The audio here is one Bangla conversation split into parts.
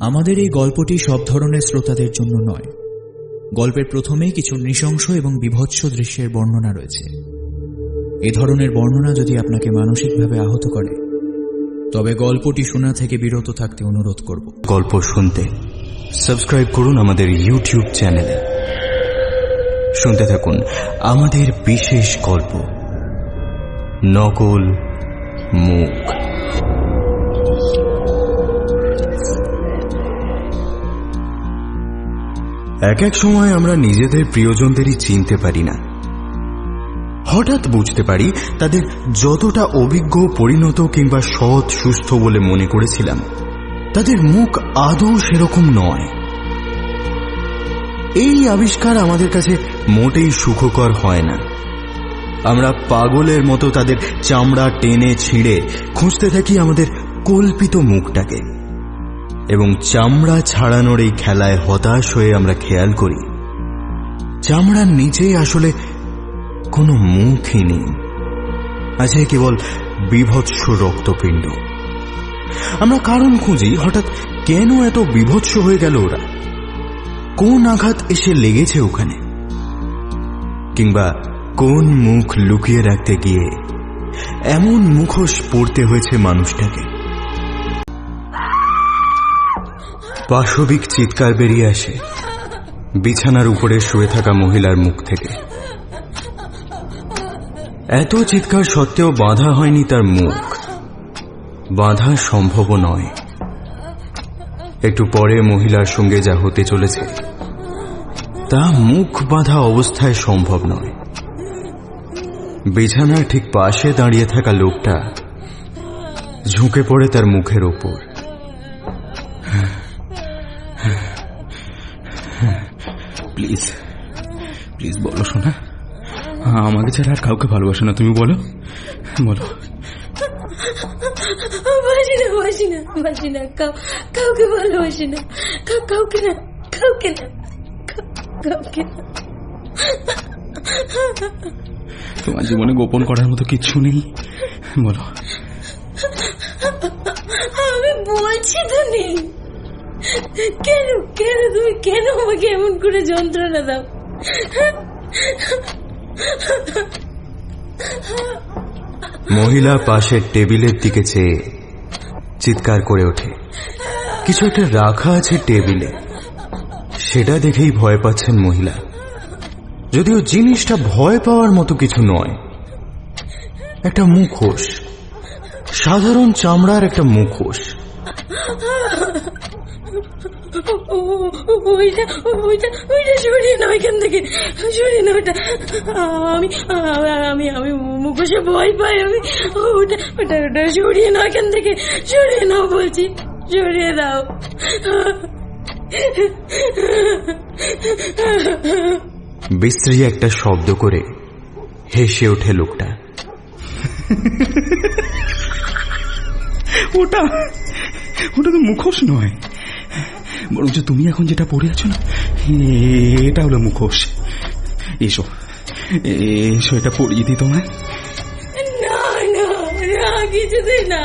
আমাদের এই গল্পটি সব ধরনের শ্রোতাদের জন্য নয়। গল্পের প্রথমেই কিছু নৃশংস এবং বীভৎস দৃশ্যের বর্ণনা রয়েছে। এ ধরনের বর্ণনা যদি আপনাকে মানসিকভাবে আহত করে, তবে গল্পটি শোনা থেকে বিরত থাকতে অনুরোধ করব। গল্প শুনতে সাবস্ক্রাইব করুন আমাদের ইউটিউব চ্যানেলে। শুনতে থাকুন আমাদের বিশেষ গল্প নকল মুখ। এক এক সময় আমরা নিজেদের প্রিয়জনদেরই চিনতে পারি না। হঠাৎ বুঝতে পারি তাদের যতটা অভিজ্ঞ, পরিণত কিংবা সৎ, সুস্থ বলে মনে করেছিলাম, তাদের মুখ আদৌ সেরকম নয়। এই আবিষ্কার আমাদের কাছে মোটেই সুখকর হয় না। আমরা পাগলের মতো তাদের চামড়া টেনে ছিঁড়ে খুঁজতে থাকি আমাদের কল্পিত মুখটাকে, এবং চামড়া ছাড়ানোর এই খেলায় হতাশ হয়ে আমরা খেয়াল করি চামড়ার নিচেই আসলে কোনো মুখই নেই, আছে কেবল বীভৎস রক্তপিণ্ড। আমরা কারণ খুঁজি, হঠাৎ কেন এত বীভৎস হয়ে গেল ওরা, কোন আঘাত এসে লেগেছে ওখানে, কিংবা কোন মুখ লুকিয়ে রাখতে গিয়ে এমন মুখোশ পড়তে হয়েছে মানুষটাকে। পাশবিক চিৎকার বেরিয়ে আসে বিছানার উপরে শুয়ে থাকা মহিলার মুখ থেকে। এত চিৎকার সত্ত্বেও বাঁধা হয়নি তার মুখ, বাঁধা সম্ভব নয়। একটু পরে মহিলার সঙ্গে যা হতে চলেছে তা মুখ বাঁধা অবস্থায় সম্ভব নয়। বিছানার ঠিক পাশে দাঁড়িয়ে থাকা লোকটা ঝুঁকে পড়ে তার মুখের ওপর। প্লিজ প্লিজ বলো শোনা, আমাকে ছাড়া আর কাউকে ভালোবাসো না তুমি? বলো বলো। বাসি না, কাউকে ভালোবাসি না, কাউকে না। তোমার জীবনে গোপন করার মতো কিচ্ছু নেই, বলো। আমি বলছি তো নেই। কেন তুমি কেন আমাকে এমন করে যন্ত্রণা দাও? মহিলা পাশের টেবিলের দিকে চেয়ে চিৎকার করে ওঠে। কিছু একটা রাখা আছে টেবিলে, সেটা দেখেই ভয় পাচ্ছেন মহিলা, যদিও জিনিসটা ভয় পাওয়ার মতো কিছু নয়। একটা মুখোশ, সাধারণ চামড়ার একটা মুখোশ। ওইটা সরিয়ে নাও এখান থেকে, সরিয়ে নাও ওটা। আমি মুখোশে ভয় পাই। ওটা সরিয়ে নাও এখান থেকে, সরিয়ে নাও বলছি, সরিয়ে দাও। বিশ্রী একটা শব্দ করে হেসে ওঠে লোকটা। ওটা তো মুখোশ নয়, বরঞ্চ তুমি এখন যেটা পরে আছো না, এটা হলো মুখোশ। এসো এটা পরিয়ে দিই তোমায়। না কিছুতেই না।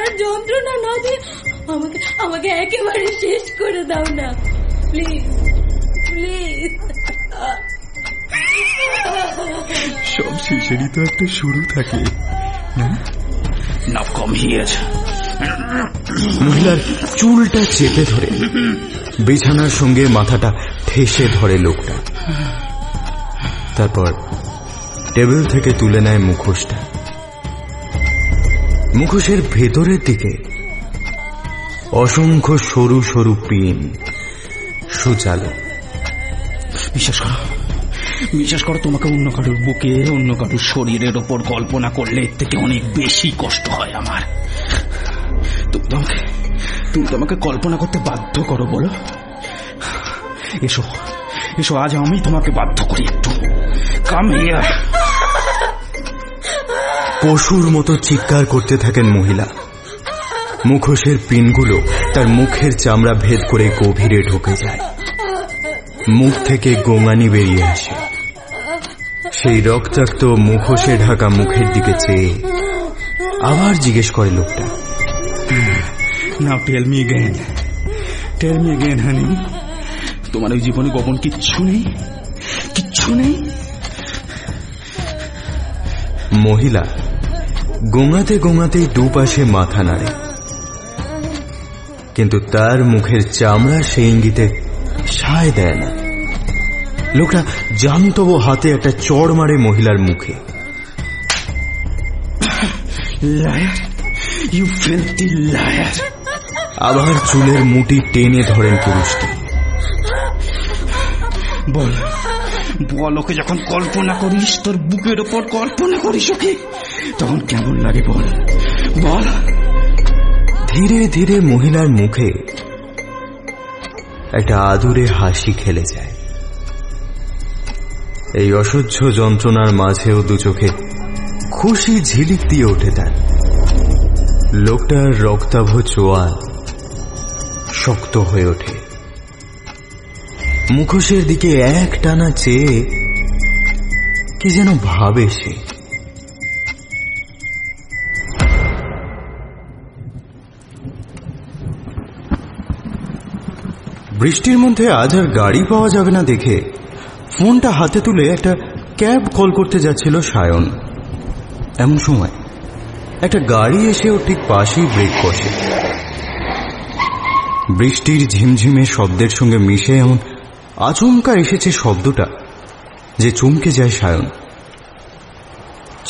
আর যন্ত্রণা না দিয়ে আমাকে একেবারে শেষ করে দাও না, প্লিজ। সব শেষেরই তো একটা শুরু থাকে। Now come here. মহিলার চুলটা চেপে ধরে বিছানার সঙ্গে মাথাটা ঠেসে ধরে লোকটা। তারপর টেবিল থেকে তুলে নেয় মুখোশটা। মুখোশের ভেতরের দিকে অসংখ্য সরু সরু পিন সুচালো। বিশ্বাস করো, তোমাকে অন্য কারোর বুকে, অন্য কারোর শরীরের ওপর কল্পনা করলে এর থেকে অনেক বেশি কষ্ট হয় আমার। তুমি তোমাকে কল্পনা করতে বাধ্য করো, বলো। এসো আজ আমি তোমাকে বাধ্য করি একটু। Come here. পশুর মতো চিৎকার করতে থাকেন মহিলা। মুখোশের পিনগুলো তার মুখের চামড়া ভেদ করে গভীরে ঢুকে যায়। মুখ থেকে গোঙানি বেরিয়ে আসে। সেই রক্তাক্ত মুখোশে ঢাকা মুখের দিকে চেয়ে আবার জিজ্ঞেস করে লোকটা, নাও টেল মি এগেন হানি, তোমার ওই জীবনে গোপন কিচ্ছু নেই? মহিলা গোঙাতে গোঙাতেই দুপাশে মাথা নাড়ে, কিন্তু তার মুখের চামড়া সেই ইঙ্গিতে সায় দেয় না। লোকটা জান্তব হাতে একটা চড় মারে মহিলার মুখে। Liar, you filthy liar. আবার চুলের মুঠি টেনে ধরেন পুরুষটি। বল ওকে যখন কল্পনা করিস, তোর বুকের ওপর কল্পনা করিস ওকে, তখন কেমন লাগে বল। ধীরে ধীরে মহিলার মুখে একটা আদুরে হাসি খেলে যায়। এই অসহ্য যন্ত্রণার মাঝেও দু চোখে খুশি ঝিলিক দিয়ে ওঠে তার। লোকটার রক্তাভ চোয়াল শক্ত হয়ে ওঠে। মুখোশের দিকে এক টানা চেয়ে কি যেন ভাবে সে। বৃষ্টির মধ্যে আজ আর গাড়ি পাওয়া যাবে না দেখে ফোনটা হাতে তুলে একটা ক্যাব কল করতে যাচ্ছিল সায়ন। এমন সময় একটা গাড়ি এসে ওর ঠিক পাশেই ব্রেক কষে। বৃষ্টির ঝিমঝিমে শব্দের সঙ্গে মিশে এমন আচমকা এসেছে শব্দটা যে চমকে যায় সায়ন।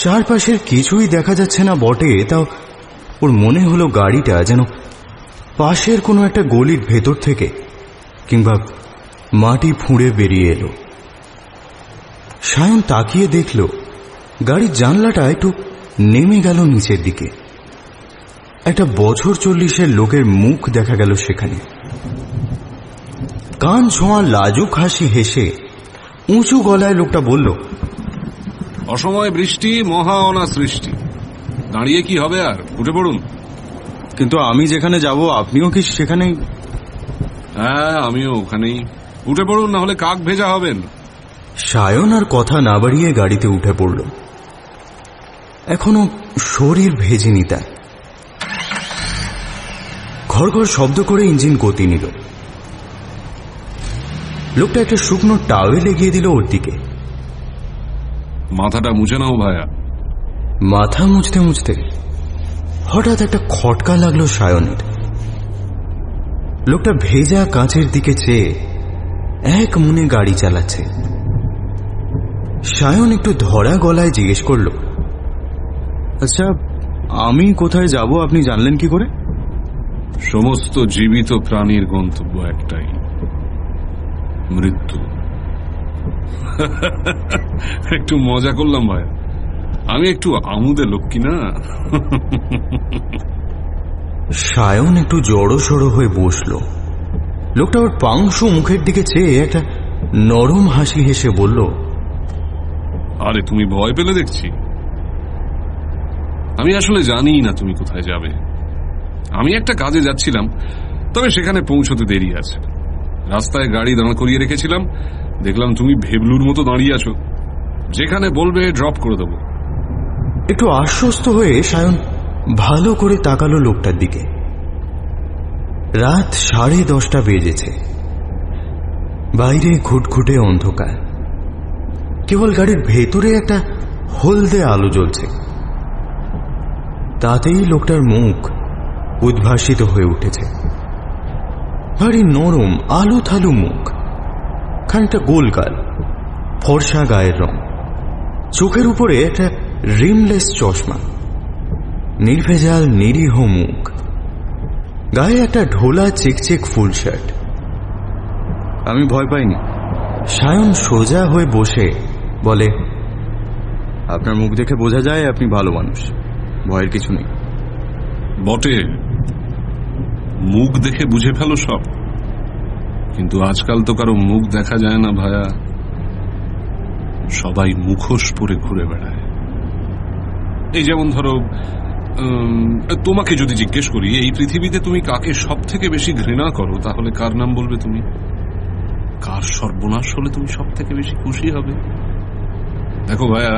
চারপাশের কিছুই দেখা যাচ্ছে না বটে, তাও ওর মনে হলো গাড়িটা যেন পাশের কোনো একটা গলির ভেতর থেকে কিংবা মাটি ফুঁড়ে বেরিয়ে এলো। সায়ন তাকিয়ে দেখল গাড়ির জানলাটা একটু নেমে গেল নিচের দিকে। একটা বছর 40-এর লোকের মুখ দেখা গেল সেখানে। কান ছোঁয়া লাজুক হাসি হেসে উঁচু গলায় লোকটা বলল, অসময় বৃষ্টি, মহা অনা সৃষ্টি। দাঁড়িয়ে কি হবে আর, উঠে পড়ুন। কিন্তু আমি যেখানে যাব আপনিও কি সেখানেই? হ্যাঁ, আমিও ওখানেই। উঠে পড়ুন, না হলে কাক ভেজা হবেন। সায়ন আর কথা না বাড়িয়ে গাড়িতে উঠে পড়ল। এখনো শরীর ভেজেনি তার। ঘড়ঘড় শব্দ করে ইঞ্জিন গতি নিল। লোকটা একটা শুকনো টাওয়েল এগিয়ে দিল ওর দিকে। মাথাটা মুছে নাও ভায়া। মাথা মুছতে মুছতে হঠাৎ একটা খটকা লাগলো সায়নের। লোকটা ভেজা কাঁচের দিকে চেয়ে এক মনে গাড়ি চালাচ্ছে। সায়ন একটু ধরা গলায় জিজ্ঞেস করল, আচ্ছা আমি কোথায় যাব আপনি জানলেন কি করে? সমস্ত জীবিত প্রাণীর গন্তব্য একটাই, মৃত্যু। একটু মজা করলাম ভাইয়া, আমি একটু আমুদে লক্ষ্মী না। সায়ন একটু জড়সড় হয়ে বসল। লোকটা ওর পাংশু মুখের দিকে চেয়ে একটা নরম হাসি হেসে বলল, আরে তুমি ভয় পেলে দেখছি। আমি আসলে জানি না তুমি কোথায় যাবে। আমি একটা কাজে যাচ্ছিলাম, তবে সেখানে পৌঁছতে দেরি আছে। রাস্তায় গাড়ি দাঁড় করিয়ে রেখেছিলাম, দেখলাম তুমি ভেবলুর মতো দাঁড়িয়ে আছো। যেখানে বলবে ড্রপ করে দেবো। একটু আশ্বস্ত হয়ে সায়ন ভালো করে তাকালো লোকটার দিকে। রাত 10:30 বেজেছে। বাইরে ঘুটঘুটে অন্ধকার। কেবল গাড়ির ভেতরে একটা হলদে আলো জ্বলছে। তাতেই লোকটার মুখ উদ্ভাসিত হয়ে উঠেছে। ভারী নরম আলু থালু মুখ, খানিকটা গোলগাল, ফর্সা গায়ের রং, চোখের উপরে একটা রিমলেস চশমা, নির্ভেজাল নিরীহ মুখ, গায়ে একটা ঢোলা চেকচেক ফুল শার্ট। আমি ভয় পাইনি। সায়ন সোজা হয়ে বসে বলে, আপনার মুখ দেখে বোঝা যায় আপনি ভালো মানুষ, ভয়ের কিছু নেই। বটে, মুখ দেখে বুঝে ফেলো সব, কিন্তু আজকাল তো কারো মুখ দেখা যায় না ভায়া। সবাই মুখোশ পরে ঘুরে বেড়ায়। এই যেমন ধরো, তোমাকে যদি জিজ্ঞেস করি এই পৃথিবীতে তুমি কাকে সব থেকে বেশি ঘৃণা করো, তাহলে কার নাম বলবে তুমি? কার সর্বনাশ হলে তুমি সব থেকে বেশি খুশি হবে? দেখো ভাইয়া,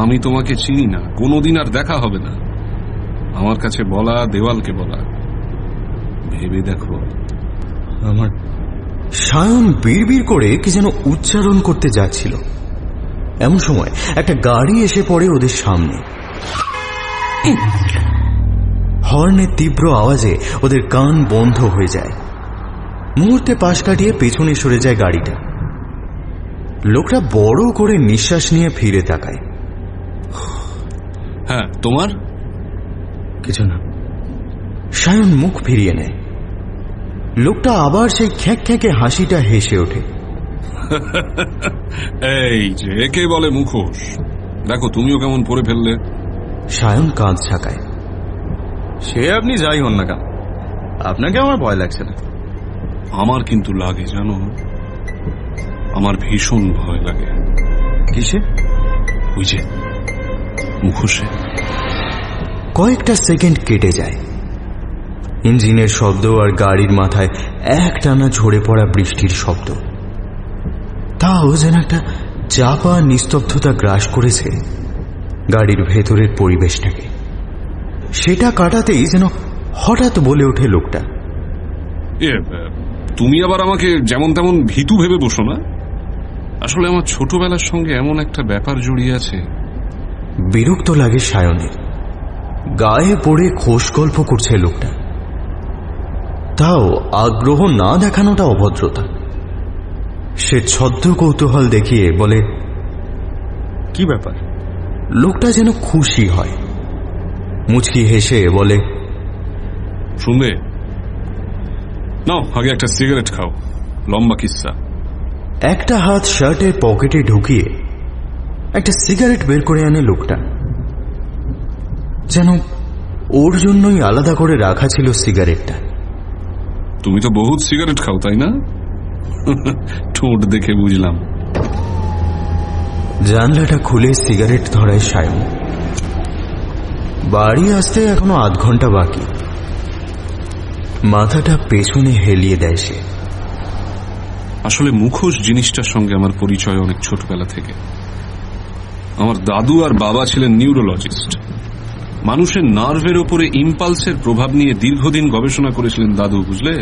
আমি তোমাকে চিনি না, কোনোদিন আর দেখা হবে না। আমার কাছে বলা দেওয়ালকে বলা। ভেবে দেখো। আমার সায়ন বিড়বিড় করে কি যেন উচ্চারণ করতে যাচ্ছিল, এমন সময় একটা গাড়ি এসে পড়ে ওদের সামনে। হর্নের তীব্র আওয়াজে ওদের কান বন্ধ হয়ে যায়। মুহূর্তে পাশ কাটিয়ে পেছনে সরে যায় গাড়িটা। লোকটা বড় করে নিঃশ্বাস নিয়ে ফিরে তাকায়। হ্যাঁ, তোমার? কিছু না। সায়ন মুখ ফিরিয়ে নেয়। লোকটা আবার সেই খ্যাঁক খ্যাঁকে হাসিটা হেসে ওঠে। এই যে একে বলে মুখোশ। দেখো তুমিও কেমন পরে ফেললে। সায়ন কাঁধ ঝাঁকায়। সে আপনি যাই হন না কেন, আপনাকে আমার ভয় লাগছে না। আমার কিন্তু লাগে জানো, আমার ভীষণ ভয় লাগে। কিসে? ওই যে মুখোশে। কয়েকটা সেকেন্ড কেটে যায়। ইঞ্জিনের শব্দ আর গাড়ির মাথায় একটানা ঝরে পড়া বৃষ্টির শব্দ। তাও যেন একটা চাপা নিস্তব্ধতা গ্রাস করেছে গাড়ির ভেতরের পরিবেশটাকে। সেটা কাটাতেই যেন হঠাৎ বলে ওঠে লোকটা, তুমি আবার আমাকে যেমন তেমন ভীতু ভেবে বসো না। আসলে আমার ছোটবেলার সঙ্গে এমন একটা ব্যাপার জড়িয়ে আছে। বিরক্ত লাগে সায়নের। গায়ে পড়ে খোশ গল্প করছে লোকটা, তাও আগ্রহ না দেখানোটা অভদ্রতা। সে ছদ্ম কৌতূহল দেখিয়ে বলে, কি ব্যাপার? লোকটা যেন খুশি হয়। মুচকি হেসে বলে, শুনবে? নাও আগে একটা সিগারেট খাও, লম্বা কিস্সা। একটা হাত শার্টের পকেটে ঢুকিয়ে একটা সিগারেট বের করে আনে লোকটা। যেন ওর জন্যই আলাদা করে রাখা ছিল সিগারেটটা। তুমি তো বহুত সিগারেট খাও তাই না? ঠোঁট দেখে বুঝলাম। জানলাটা খুলে সিগারেট ধরায় সায়ন। বাড়ি আসতে এখনো আধ ঘন্টা বাকি। মাথাটা পেছনে হেলিয়ে দেয় সে। আসলে মুখোশ জিনিসটার সঙ্গে আমার পরিচয় অনেক ছোটবেলা থেকে। আমার দাদু আর বাবা ছিলেন নিউরোলজিস্ট। মানুষের নার্ভের ওপরে ইম্পালসের প্রভাব নিয়ে দীর্ঘদিন গবেষণা করেছিলেন দাদু, বুঝলে।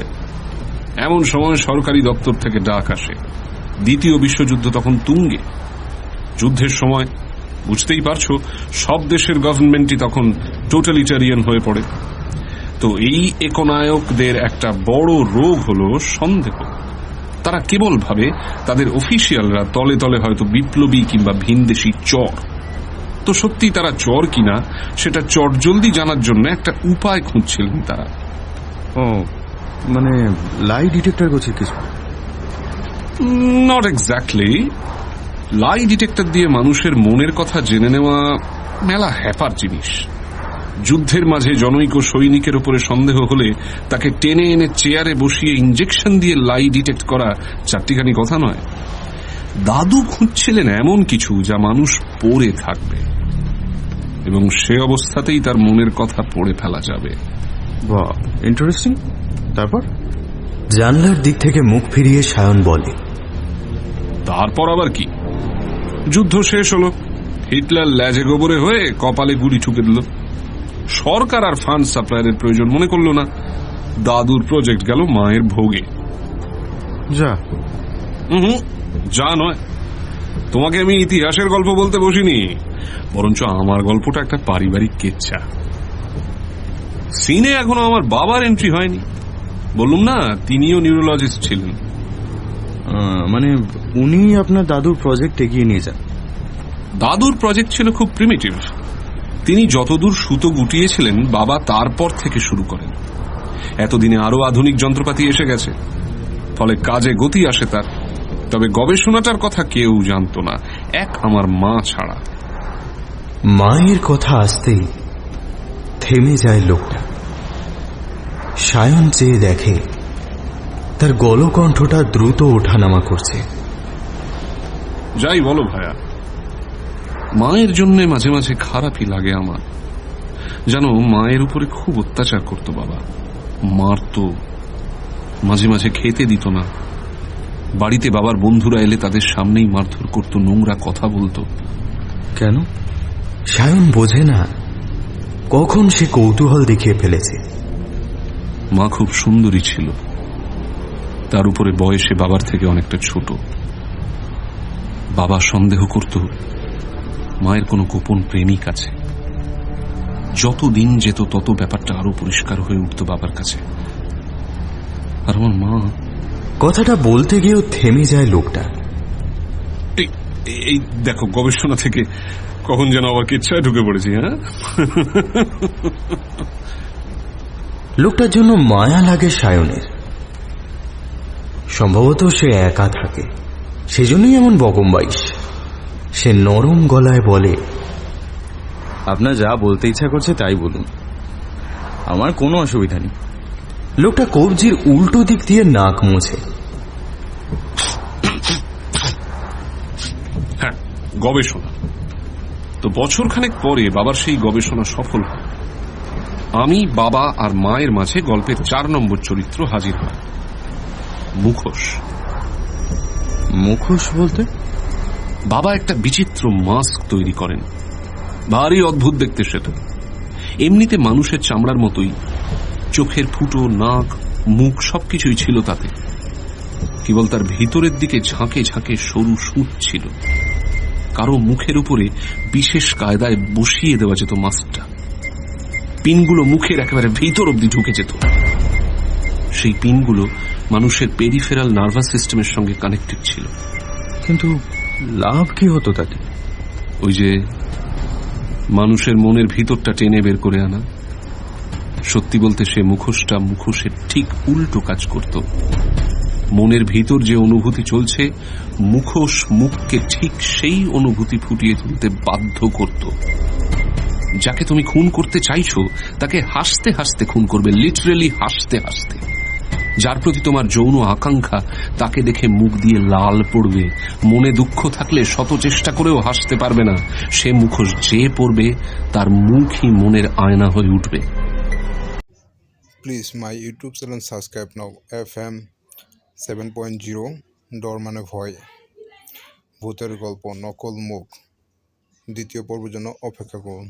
এমন সময় সরকারি দপ্তর থেকে ডাক আসে। দ্বিতীয় বিশ্বযুদ্ধ তখন তুঙ্গে। যুদ্ধের সময় বুঝতেই পারছো, সব দেশের গভর্নমেন্টই তখন টোটালিটারিয়ান হয়ে পড়ে। তো এই একনায়কদের একটা বড় রোগ হলো সন্দেহ। তারা কেবল ভাবে তাদের অফিসিয়ালরা তলে তলে হয়তো বিপ্লবী কিংবা ভিনদেশী চর। তো সত্যি তারা চর কিনা সেটা চটজলদি জানার জন্য একটা উপায় খুঁজছিলেন তারা। ও মানে লাই ডিটেক্টর করছে কিছু? Not exactly. লাই ডিটেক্টর দিয়ে মানুষের মনের কথা জেনে নেওয়া মেলা হ্যাপার জিনিস। যুদ্ধের মাঝে জনৈক সৈনিকের উপরে সন্দেহ হলে তাকে টেনে এনে চেয়ারে বসিয়ে ইঞ্জেকশন দিয়ে লাই ডিটেক্ট করা চারটিখানি কথা নয়। দাদু খুঁজছিলেন এমন কিছু যা মানুষ পড়ে থাকবে এবং সে অবস্থাতেই তার মনের কথা পড়ে ফেলা যাবে। বাহ, ইন্টারেস্টিং। তারপর? জানলার দিক থেকে মুখ ফিরিয়ে সায়ন বলে, তারপর আবার কি? যুদ্ধ শেষ হলো। হিটলার ল্যাজে গোবরে হয়ে কপালে গুলি ঠুকে দিল। সরকার আর ফান্ড সাপ্লায়ারের প্রয়োজন মনে করল না। দাদুর প্রজেক্ট গেল মায়ের ভোগে। যা যা নয়, তোমাকে আমি ইতিহাসের গল্প বলতে বসিনি, বরঞ্চ আমার গল্পটা একটা পারিবারিক কেচ্ছা। সিনে এখনো আমার বাবার এন্ট্রি হয়নি। বললুম না, তিনিও নিউরোলজিস্ট ছিলেন। মানে উনি আপনার দাদুর প্রজেক্ট এগিয়ে নিয়ে যান? দাদুর প্রজেক্ট ছিল খুব প্রিমিটিভ। তিনি যতদূর সুতো গুটিয়েছিলেন বাবা তারপর থেকে শুরু করেন। এতদিনে আরো আধুনিক যন্ত্রপাতি এসে গেছে, ফলে কাজে গতি আসে তার। তবে গবেষণাটার কথা কেউ জানত না, এক আমার মা ছাড়া। মায়ের কথা আসতেই থেমে যায় লোকটা। সায়ন চেয়ে দেখে তার গলকণ্ঠটা দ্রুত ওঠানামা করছে। যাই বলো ভাইয়া, মায়ের জন্য মাঝে মাঝে খারাপই লাগে আমার। জানো, মায়ের উপরে খুব অত্যাচার করতো বাবা। মারতো, মাঝে মাঝে খেতে দিত না। বাড়িতে বাবার বন্ধুরা এলে তাদের সামনেই মারধর করতো, নোংরা কথা বলতো। কেন? সায়ন বোঝে না কখন সে কৌতূহল দেখিয়ে ফেলেছে। মা খুব সুন্দরী ছিল, তার উপরে বয়সে বাবার থেকে অনেকটা ছোট। বাবা সন্দেহ করত মায়ের কোনো গোপন প্রেমিক আছে। যত দিন যেত তত ব্যাপারটা আরো পরিষ্কার হয়ে উঠত বাবার কাছে। আর আমার মা, কথাটা বলতে গিয়েও থেমে যায় লোকটা। এই দেখো, গবেষণা থেকে কখন যেন আবার কিচ্ছায় ঢুকে পড়েছি। হ্যাঁ, লোকটার জন্য মায়া লাগে সায়নের। সম্ভবত সে একা থাকে, সেজন্যই এমন বকমবাইশ। সে নরম গলায় বলে, আপনার যা বলতে ইচ্ছা করছে তাই বলুন, আমার কোনো অসুবিধা নেই। লোকটা কবজির উল্টো দিক দিয়ে নাক মোছে। হ্যাঁ, গবেষণা তো বছরখানেক পরে বাবার সেই গবেষণা সফল হয়। আমি, বাবা আর মায়ের মাঝে গল্পের 4 নম্বর চরিত্র হাজির হয়, মুখোশ। মুখোশ বলতে? বাবা একটা বিচিত্র মাস্ক তৈরি করেন, ভারী অদ্ভুত দেখতে সেটা। এমনিতে মানুষের চামড়ার মতোই, চোখের ফুটো, নাক, মুখ সবকিছুই ছিল তাতে। কেবল তার ভিতরের দিকে ঝাঁকে ঝাঁকে সরু সুঁচ ছিল। কারো মুখের উপরে বিশেষ কায়দায় বসিয়ে দেওয়া যেত মাস্কটা। পিনগুলো মুখের একেবারে ভিতর অব্দি ঢুকে যেত। সেই পিনগুলো মানুষের পেরিফেরাল নার্ভাস সিস্টেমের সঙ্গে কানেক্টেড ছিল। কিন্তু লাভ কি হতো তাতে? ওই যে মানুষের মনের ভিতরটা টেনে বের করে আনা। সত্যি বলতে সে মুখোশটা মুখোশের ঠিক উল্টো কাজ করত। মনের ভিতর যে অনুভূতি চলছে, মুখোশ মুখকে ঠিক সেই অনুভূতি ফুটিয়ে তুলতে বাধ্য করত। যাকে তুমি খুন করতে চাইছো তাকে হাসতে হাসতে খুন করবে, লিটারেলি হাসতে হাসতে। যার প্রতি তোমার যৌন আকাঙ্ক্ষা, তাকে দেখে মুখ দিয়ে লাল পড়বে। মনে দুঃখ থাকলে শত চেষ্টা করেও হাসতে পারবে না। সে মুখোশ যে পড়বে তার মুখই মনের আয়না হয়ে উঠবে। Please my YouTube channel subscribe now FM 7.0 ডর মানে ভয়, ভূতের গল্প নকল মুখ দ্বিতীয় পর্বের জন্য অপেক্ষা করুন।